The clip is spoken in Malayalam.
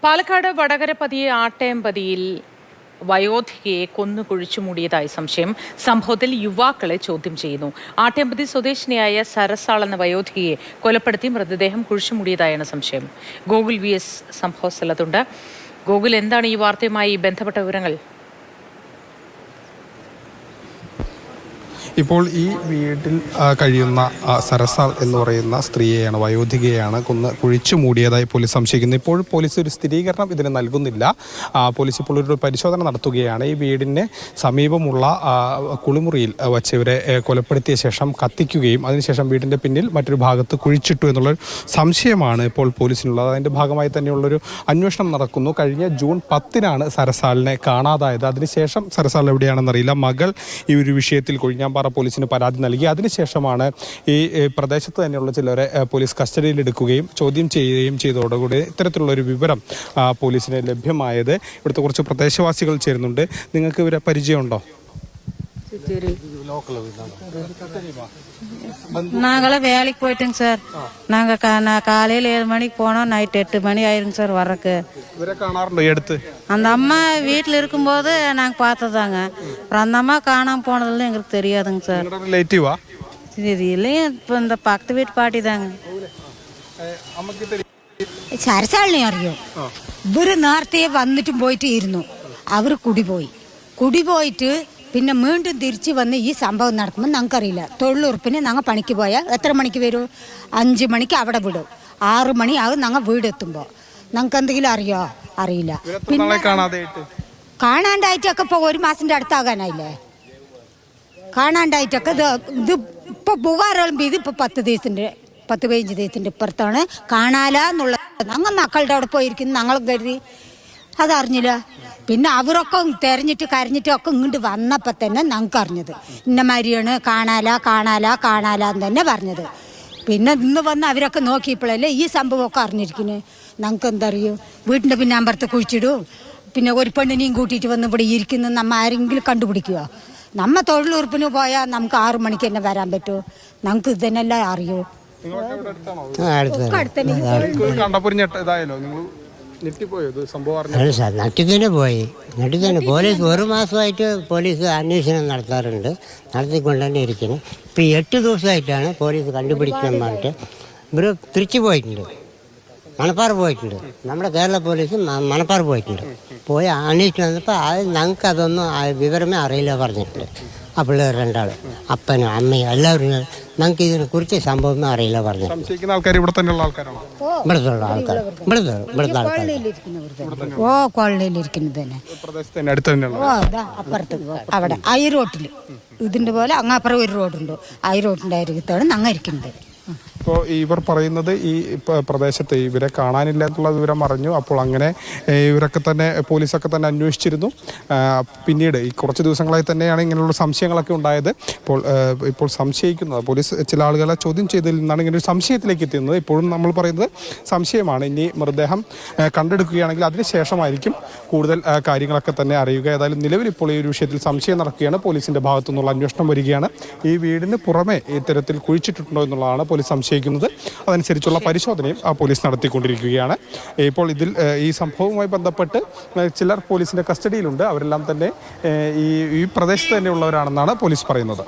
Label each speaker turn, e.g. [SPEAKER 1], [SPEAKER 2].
[SPEAKER 1] പാലക്കാട് വടകരപതിയെ ആട്ടേമ്പതിയിൽ വയോധികയെ കൊന്നു കുഴിച്ചുമൂടിയതായി സംശയം. സംഭവത്തിൽ യുവാക്കളെ ചോദ്യം ചെയ്യുന്നു. ആട്ടേമ്പതി സ്വദേശിനിയായ സരസാൾ എന്ന വയോധികയെ കൊലപ്പെടുത്തി മൃതദേഹം കുഴിച്ചുമൂടിയതായാണ് സംശയം. ഗോകുൽ VS സംഭവ സ്ഥലത്തുണ്ട്. ഗോകുൽ, എന്താണ് ഈ വാർത്തയുമായി ബന്ധപ്പെട്ട വിവരങ്ങൾ?
[SPEAKER 2] ഇപ്പോൾ ഈ വീട്ടിൽ കഴിയുന്ന സരസാൾ എന്ന് പറയുന്ന സ്ത്രീയെയാണ്, വയോധികയാണ് കൊന്ന് കുഴിച്ചു മൂടിയതായി പോലീസ് സംശയിക്കുന്നത്. ഇപ്പോൾ പോലീസ് ഒരു സ്ഥിരീകരണം ഇതിന് നൽകുന്നില്ല. പോലീസ് ഇപ്പോൾ ഒരു പരിശോധന നടത്തുകയാണ്. ഈ വീടിന് സമീപമുള്ള കുളിമുറിയിൽ വച്ചവരെ കൊലപ്പെടുത്തിയ ശേഷം കത്തിക്കുകയും അതിനുശേഷം വീടിൻ്റെ പിന്നിൽ മറ്റൊരു ഭാഗത്ത് കുഴിച്ചിട്ടു എന്നുള്ളൊരു സംശയമാണ് ഇപ്പോൾ പോലീസിനുള്ളത്. അതിൻ്റെ ഭാഗമായി തന്നെയുള്ളൊരു അന്വേഷണം നടക്കുന്നു. കഴിഞ്ഞ ജൂൺ 10-നാണ് സരസാളിനെ കാണാതായത്. അതിനുശേഷം സരസാൾ എവിടെയാണെന്നറിയില്ല. മകൾ ഈ ഒരു വിഷയത്തിൽ കൊഴിഞ്ഞാമ്പാറ പോലീസിന് പരാതി നൽകി. അതിനുശേഷമാണ് ഈ പ്രദേശത്ത് തന്നെയുള്ള ചിലരെ പോലീസ് കസ്റ്റഡിയിലെടുക്കുകയും ചോദ്യം ചെയ്യുകയും ചെയ്തതോടുകൂടി ഇത്തരത്തിലുള്ള ഒരു വിവരം പോലീസിന് ലഭ്യമായത്. ഇവിടുത്തെ കുറച്ച് പ്രദേശവാസികൾ ചേരുന്നുണ്ട്. നിങ്ങൾക്ക് ഇവരെ പരിചയമുണ്ടോ?
[SPEAKER 3] நாங்களாம் வேலைக்கு போயிட்டோங்க சார். நாங்கள் காலையில் 7 மணிக்கு போனோம், நைட் 8 மணி ஆயிருங்க சார் வரக்கு. அந்த அம்மா வீட்டில் இருக்கும்போது நாங்கள் பார்த்ததாங்க. அப்புறம் அந்த அம்மா காணாமல் போனதுல எங்களுக்கு தெரியாதுங்க சார். இது இல்லையும் இப்போ இந்த பக்கத்து வீட்டு பாட்டி தாங்க.
[SPEAKER 4] സരസാളിനെ അറിയോ? ഇവര് നേരത്തെ വന്നിട്ടും പോയിട്ട് ഇരുന്നു. അവർ കുടി പോയിട്ട് പിന്നെ വീണ്ടും തിരിച്ച് വന്ന് ഈ സംഭവം നടക്കുമ്പോൾ ഞങ്ങൾക്കറിയില്ല. തൊഴിലുറപ്പിന് ഞങ്ങൾ പണിക്ക് പോയാൽ എത്ര മണിക്ക് വരും? 5 മണിക്ക് അവിടെ വിടും. 6 മണിയാകും ഞങ്ങൾ വീടെത്തുമ്പോൾ. ഞങ്ങൾക്ക് എന്തെങ്കിലും അറിയില്ല. പിന്നെ കാണാണ്ടായിട്ടൊക്കെ ഇപ്പോൾ 1 മാസത്തിൻ്റെ അടുത്താകാനായില്ലേ? കാണാണ്ടായിട്ടൊക്കെ ഇത് ഇപ്പോൾ പുകാറുമ്പോൾ ഇത് ഇപ്പോൾ 10-15 ദിവസത്തിൻ്റെ ഇപ്പുറത്താണ് കാണാലെന്നുള്ള. ഞങ്ങൾ മക്കളുടെ അവിടെ പോയിരിക്കുന്നു. ഞങ്ങൾ കരുതി അതറിഞ്ഞില്ല. പിന്നെ അവരൊക്കെ തെരഞ്ഞിട്ട് കരഞ്ഞിട്ടൊക്കെ ഇങ്ങോട്ട് വന്നപ്പോൾ തന്നെ ഞങ്ങൾക്ക് അറിഞ്ഞത് ഇന്നമാരിയാണ് കാണാലെന്ന് തന്നെ പറഞ്ഞത്. പിന്നെ ഇന്ന് വന്ന് അവരൊക്കെ നോക്കിയപ്പോഴല്ലേ ഈ സംഭവമൊക്കെ അറിഞ്ഞിരിക്കുന്നത്. ഞങ്ങൾക്ക് എന്തറിയും? വീട്ടിൻ്റെ പിന്നെ അമ്പലത്ത് കുഴിച്ചിടും. പിന്നെ ഒരു പെണ്ണിനെയും കൂട്ടിയിട്ട് വന്ന് ഇവിടെ ഇരിക്കുന്നു. നമ്മ ആരെങ്കിലും കണ്ടുപിടിക്കുമോ? നമ്മ തൊഴിലുറപ്പിന് പോയാൽ നമുക്ക് 6 മണിക്ക് തന്നെ വരാൻ പറ്റുമോ? ഞങ്ങൾക്ക് ഇത് തന്നെയല്ലേ അറിയൂ.
[SPEAKER 5] നട്ടിത്തന്നെ പോയി. പോലീസ് 1 മാസമായിട്ട് പോലീസ് അന്വേഷണം നടത്തിക്കൊണ്ട് തന്നെ ഇരിക്കുന്നു. ഇപ്പം 8 ദിവസമായിട്ടാണ് പോലീസ് കണ്ടുപിടിക്കാൻ പറഞ്ഞിട്ട് ഇവർ തിരിച്ചു പോയിട്ടുണ്ട്. മണപ്പാറ പോയിട്ടുണ്ട്. നമ്മുടെ കേരള പോലീസ് മണപ്പാറ പോയിട്ടുണ്ട്. പോയി അന്വേഷിച്ച് വന്നപ്പോൾ ഞങ്ങൾക്ക് അതൊന്നും വിവരമേ അറിയില്ല പറഞ്ഞിട്ടുണ്ട്. ആ പിള്ളേർ 2 അപ്പനും അമ്മയും എല്ലാവരും ഞങ്ങൾക്ക് ഇതിനെ കുറിച്ച് സംഭവമൊന്നും അറിയില്ല പറഞ്ഞു.
[SPEAKER 2] ഇവിടുത്തെ
[SPEAKER 5] ആൾക്കാർ
[SPEAKER 4] കോളനിയിലിരിക്കുന്നത് തന്നെ. അപ്പുറത്ത് അവിടെ ഐറോട്ടിൽ ഇതിൻ്റെ പോലെ അങ്ങാപ്പുറം ഒരു റോഡുണ്ട്. ഐറോട്ടിൻ്റെ അരികത്താണ് ഞങ്ങൾ ഇരിക്കുന്നത്.
[SPEAKER 2] ഇപ്പോൾ ഇവർ പറയുന്നത് ഈ പ്രദേശത്ത് ഇവരെ കാണാനില്ല എന്നുള്ള വിവരം അറിഞ്ഞു. അപ്പോൾ അങ്ങനെ ഇവരൊക്കെ തന്നെ പോലീസൊക്കെ തന്നെ അന്വേഷിച്ചിരുന്നു. പിന്നീട് ഈ കുറച്ച് ദിവസങ്ങളായി തന്നെയാണ് ഇങ്ങനെയുള്ള സംശയങ്ങളൊക്കെ ഉണ്ടായത്. ഇപ്പോൾ സംശയിക്കുന്നത് പോലീസ് ചില ആളുകളെ ചോദ്യം ചെയ്തതിൽ നിന്നാണ് ഇങ്ങനെ ഒരു സംശയത്തിലേക്ക് എത്തുന്നത്. ഇപ്പോഴും നമ്മൾ പറയുന്നത് സംശയമാണ്. ഇനി മൃതദേഹം കണ്ടെടുക്കുകയാണെങ്കിൽ അതിനുശേഷമായിരിക്കും കൂടുതൽ കാര്യങ്ങളൊക്കെ തന്നെ അറിയുക. ഏതായാലും നിലവിൽ ഇപ്പോൾ ഈ ഒരു വിഷയത്തിൽ സംശയം നടക്കുകയാണ്. പോലീസിൻ്റെ ഭാഗത്തു നിന്നുള്ള അന്വേഷണം വരികയാണ്. ഈ വീടിന് പുറമെ ഇത്തരത്തിൽ കുഴിച്ചിട്ടുണ്ടോ എന്നുള്ളതാണ് പോലീസ് സംശയിക്കുന്നത്. അതനുസരിച്ചുള്ള പരിശോധനയും പോലീസ് നടത്തിക്കൊണ്ടിരിക്കുകയാണ്. ഇപ്പോൾ ഈ സംഭവവുമായി ബന്ധപ്പെട്ട് ചിലർ പോലീസിന്റെ കസ്റ്റഡിയിലുണ്ട്. അവരെല്ലാം തന്നെ ഈ പ്രദേശത്ത് തന്നെയുള്ളവരാണെന്നാണ് പോലീസ് പറയുന്നത്.